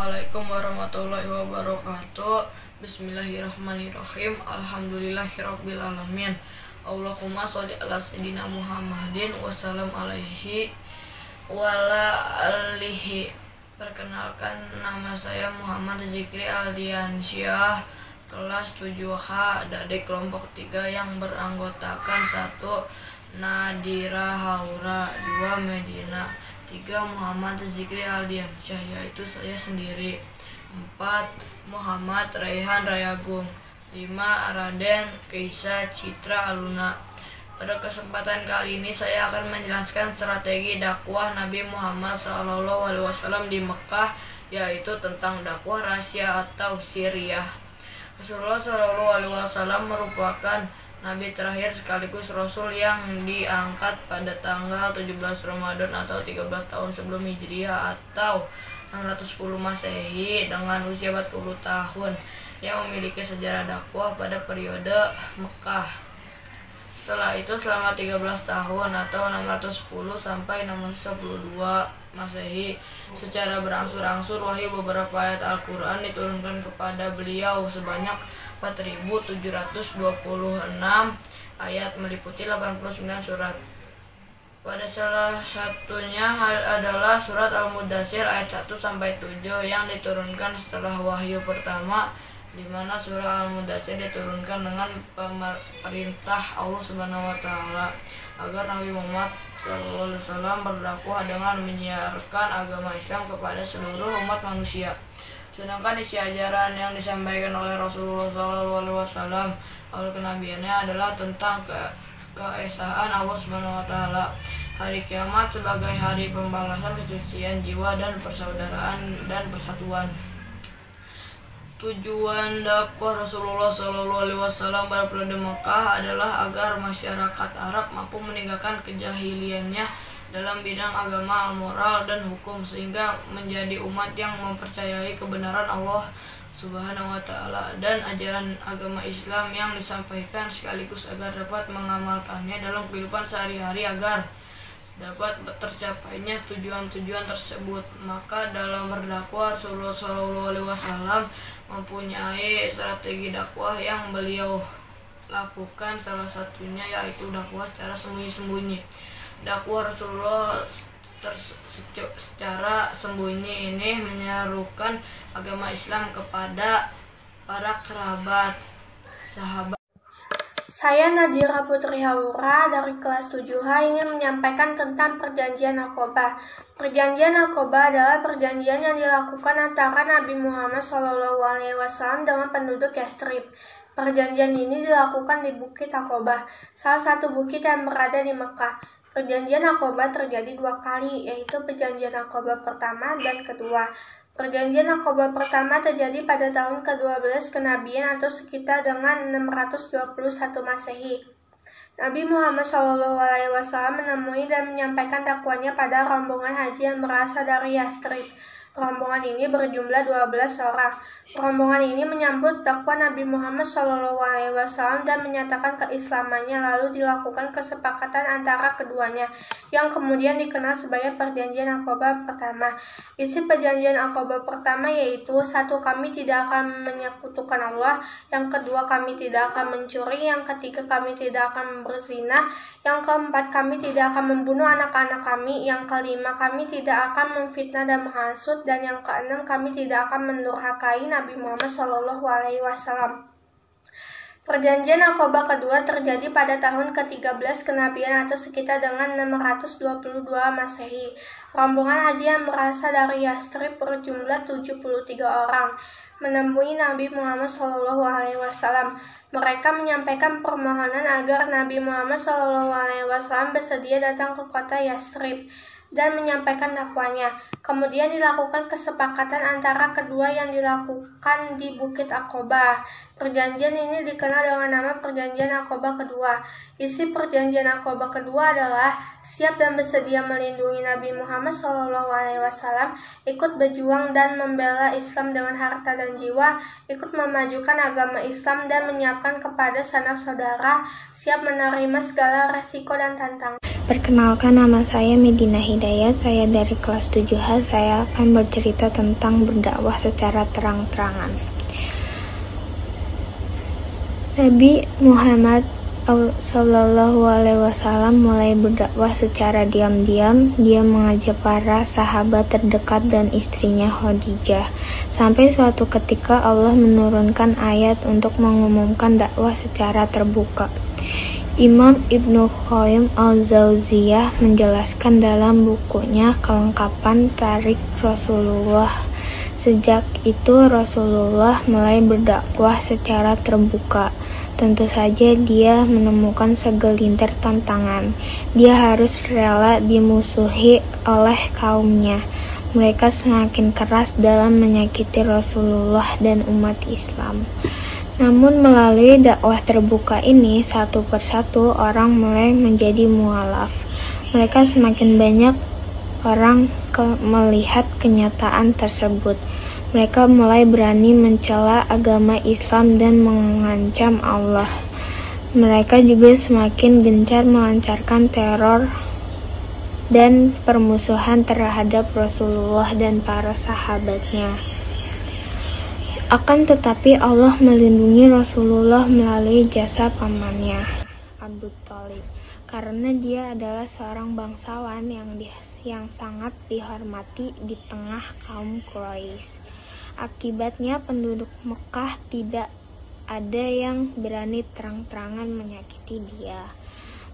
Assalamualaikum warahmatullahi wabarakatuh. Bismillahirrahmanirrahim. Alhamdulillahirabbil alamin. Allahumma sholli ala sayyidina Muhammadin wassalam alaihi wala alihi. Perkenalkan, nama saya Muhammad Zikri Aldiansyah, kelas 7H dari kelompok 3 yang beranggotakan 1. Nadira Haura, 2. Medina, 3. Muhammad Zikri Aldiansyah, yaitu saya sendiri. 4. Muhammad Raihan Rayagung, 5. Raden Keisa Citra Aluna. Pada kesempatan kali ini saya akan menjelaskan strategi dakwah Nabi Muhammad SAW di Mekah, yaitu tentang dakwah rahasia atau sirriyah. Rasulullah SAW merupakan Nabi terakhir sekaligus Rasul yang diangkat pada tanggal 17 Ramadan atau 13 tahun sebelum Hijriah atau 610 Masehi dengan usia 40 tahun, yang memiliki sejarah dakwah pada periode Mekah. Setelah itu selama 13 tahun atau 610 sampai 612 Masehi, secara berangsur-angsur wahyu beberapa ayat Al-Quran diturunkan kepada beliau sebanyak 4.726 ayat meliputi 89 surat. Pada salah satunya adalah surat Al-Mudaththir ayat 1-7 yang diturunkan setelah wahyu pertama, di mana surah Al-Mudaththir diturunkan dengan perintah Allah Subhanahu wa taala agar Nabi Muhammad SAW berdakwah dengan menyiarkan agama Islam kepada seluruh umat manusia. Sedangkan isi ajaran yang disampaikan oleh Rasulullah SAW awal kenabiannya adalah tentang keesaan Allah Subhanahu wa taala, hari kiamat sebagai hari pembalasan kesucian jiwa dan persaudaraan dan persatuan. Tujuan dakwah Rasulullah SAW pada periode Mekah adalah agar masyarakat Arab mampu meninggalkan kejahiliannya dalam bidang agama, moral, dan hukum, sehingga menjadi umat yang mempercayai kebenaran Allah Subhanahu wa taala dan ajaran agama Islam yang disampaikan, sekaligus agar dapat mengamalkannya dalam kehidupan sehari-hari agar dapat tercapainya tujuan-tujuan tersebut. Maka dalam berdakwah Rasulullah SAW mempunyai strategi dakwah yang beliau lakukan, salah satunya yaitu dakwah secara sembunyi-sembunyi. Dakwah Rasulullah secara sembunyi ini menyerukan agama Islam kepada para kerabat, sahabat. Saya Nadira Putri Haura dari kelas 7H ingin menyampaikan tentang Perjanjian Aqobah. Perjanjian Aqobah adalah perjanjian yang dilakukan antara Nabi Muhammad SAW dengan penduduk Yathrib. Perjanjian ini dilakukan di Bukit Aqobah, salah satu bukit yang berada di Mekah. Perjanjian Aqobah terjadi 2 kali, yaitu Perjanjian Aqobah pertama dan kedua. Perjanjian Aqobah pertama terjadi pada tahun ke-12 kenabian atau sekitar dengan 621 Masehi. Nabi Muhammad SAW menemui dan menyampaikan dakwahnya pada rombongan haji yang berasal dari Yathrib. Rombongan ini berjumlah 12 orang. Rombongan ini menyambut dakwah Nabi Muhammad SAW dan menyatakan keislamannya, lalu dilakukan kesepakatan antara keduanya yang kemudian dikenal sebagai Perjanjian Aqobah pertama. Isi Perjanjian Aqobah pertama yaitu: 1. Kami tidak akan menyekutukan Allah. Yang kedua, kami tidak akan mencuri. Yang ketiga, kami tidak akan berzina. Yang keempat, kami tidak akan membunuh anak-anak kami. Yang kelima, kami tidak akan memfitnah dan menghasut. Dan yang keenam, kami tidak akan mendurhakai Nabi Muhammad SAW. Perjanjian Aqobah kedua terjadi pada tahun ke-13 kenabian atau sekitar dengan 622 Masehi. Rombongan haji yang berasal dari Yathrib berjumlah 73 orang menemui Nabi Muhammad SAW. Mereka menyampaikan permohonan agar Nabi Muhammad SAW bersedia datang ke kota Yathrib dan menyampaikan dakwahnya. Kemudian dilakukan kesepakatan antara kedua yang dilakukan di Bukit Aqobah. Perjanjian ini dikenal dengan nama Perjanjian Aqobah kedua. Isi Perjanjian Aqobah kedua adalah siap dan bersedia melindungi Nabi Muhammad SAW, ikut berjuang dan membela Islam dengan harta dan jiwa, ikut memajukan agama Islam dan menyiapkan kepada sanak saudara, siap menerima segala resiko dan tantangan. Perkenalkan, nama saya Medina Hidayat, saya dari kelas 7H. Saya akan bercerita tentang berdakwah secara terang-terangan. Nabi Muhammad SAW mulai berdakwah secara diam-diam. Dia mengajak para sahabat terdekat dan istrinya Khadijah. Sampai suatu ketika Allah menurunkan ayat untuk mengumumkan dakwah secara terbuka. Imam Ibnu Qayyim al-Jauziyah menjelaskan dalam bukunya Kelengkapan Tarik Rasulullah. Sejak itu Rasulullah mulai berdakwah secara terbuka. Tentu saja dia menemukan segelintir tantangan. Dia harus rela dimusuhi oleh kaumnya. Mereka semakin keras dalam menyakiti Rasulullah dan umat Islam. Namun melalui dakwah terbuka ini, satu persatu orang mulai menjadi mualaf. Mereka semakin banyak orang melihat kenyataan tersebut. Mereka mulai berani mencela agama Islam dan mengancam Allah. Mereka juga semakin gencar melancarkan teror dan permusuhan terhadap Rasulullah dan para sahabatnya. Akan tetapi Allah melindungi Rasulullah melalui jasa pamannya, Abu Thalib, karena dia adalah seorang bangsawan yang sangat dihormati di tengah kaum Quraisy. Akibatnya penduduk Mekah tidak ada yang berani terang-terangan menyakiti dia.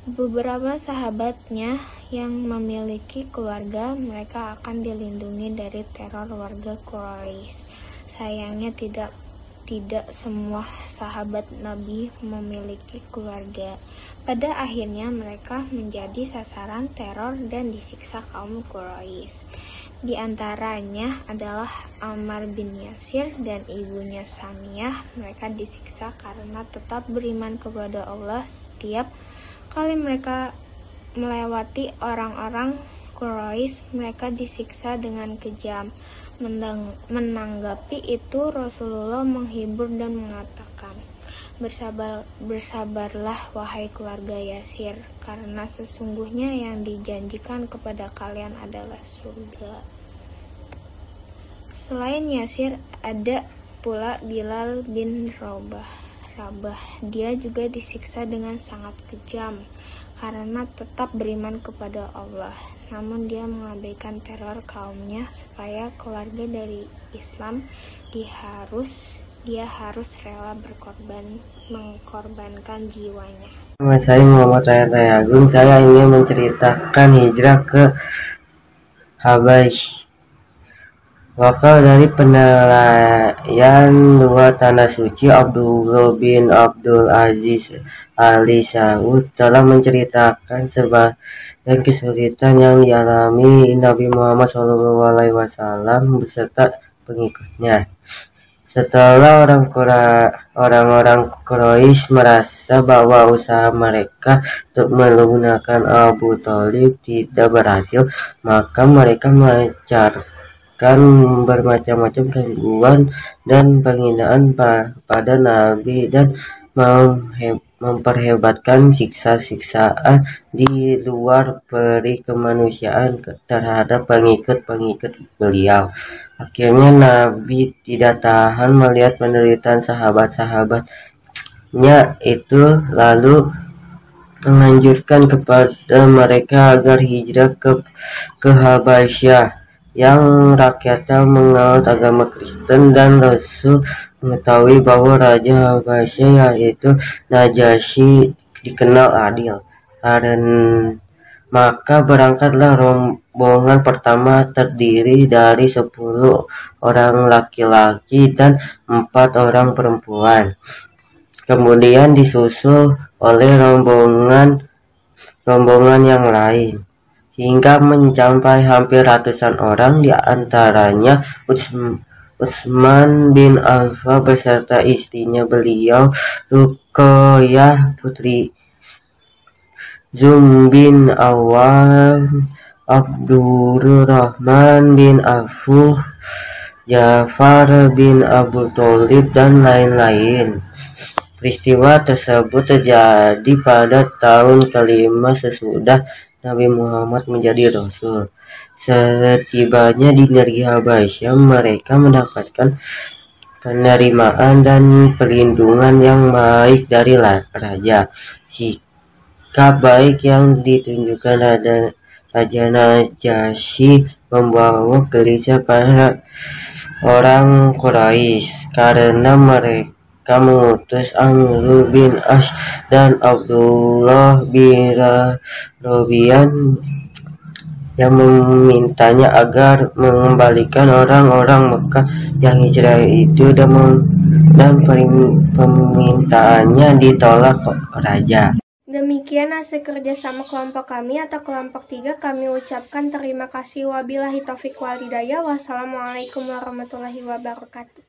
Beberapa sahabatnya yang memiliki keluarga, mereka akan dilindungi dari teror warga Quraisy. Sayangnya tidak semua sahabat Nabi memiliki keluarga. Pada akhirnya mereka menjadi sasaran teror dan disiksa kaum Quraisy. Di antaranya adalah Ammar bin Yasir dan ibunya Samiyah. Mereka disiksa karena tetap beriman kepada Allah. Setiap kali mereka melewati orang-orang Quraisy, mereka disiksa dengan kejam. Menanggapi itu, Rasulullah menghibur dan mengatakan, Bersabarlah wahai keluarga Yasir, karena sesungguhnya yang dijanjikan kepada kalian adalah surga. Selain Yasir, ada pula Bilal bin Rabah. Dia juga disiksa dengan sangat kejam karena tetap beriman kepada Allah. Namun dia mengabaikan teror kaumnya supaya keluarga dari Islam dia harus rela mengkorbankan jiwanya. Nama saya Muhammad Raya Agung. Saya ingin menceritakan hijrah ke Habasyah. Wakil dari penilaian dua tanah suci, Abdullah bin Abdul Aziz Ali Saud telah menceritakan sebagian kesulitan yang dialami Nabi Muhammad SAW beserta pengikutnya. Setelah orang-orang Quraisy merasa bahwa usaha mereka untuk melunakkan Abu Thalib tidak berhasil, maka mereka melancarkan bermacam-macam gangguan dan penghinaan pada Nabi dan memperhebatkan siksa-siksaan di luar peri kemanusiaan terhadap pengikut-pengikut beliau. Akhirnya Nabi tidak tahan melihat penderitaan sahabat-sahabatnya itu, lalu menganjurkan kepada mereka agar hijrah ke Habasyah yang rakyatnya menganut agama Kristen, dan Rasul mengetahui bahwa Raja Habasyah yaitu Najasyi dikenal adil. Maka berangkatlah rombongan pertama terdiri dari 10 orang laki-laki dan 4 orang perempuan. Kemudian disusul oleh rombongan yang lain, hingga mencapai hampir ratusan orang, di antaranya Utsman bin Affan beserta istrinya beliau, Ruqayyah putri Zum bin Awam, Abdurrahman bin Auf, Ja'far bin Abu Thalib, dan lain-lain. Peristiwa tersebut terjadi pada tahun kelima sesudah Nabi Muhammad menjadi Rasul. Setibanya di negeri Habasyah, mereka mendapatkan penerimaan dan perlindungan yang baik dari raja. Sikap baik yang ditunjukkan Raja Najasyi membawa gelisah para orang Quraisy karena mereka mengutus Amr bin As dan Abdullah bin Rabi'ah yang memintanya agar mengembalikan orang-orang Mekah yang hijrah itu dan permintaannya ditolak raja. Demikian hasil kerjasama kelompok kami atau kelompok 3. Kami ucapkan terima kasih. Wabillahi taufiq wal hidayah. Wassalamualaikum warahmatullahi wabarakatuh.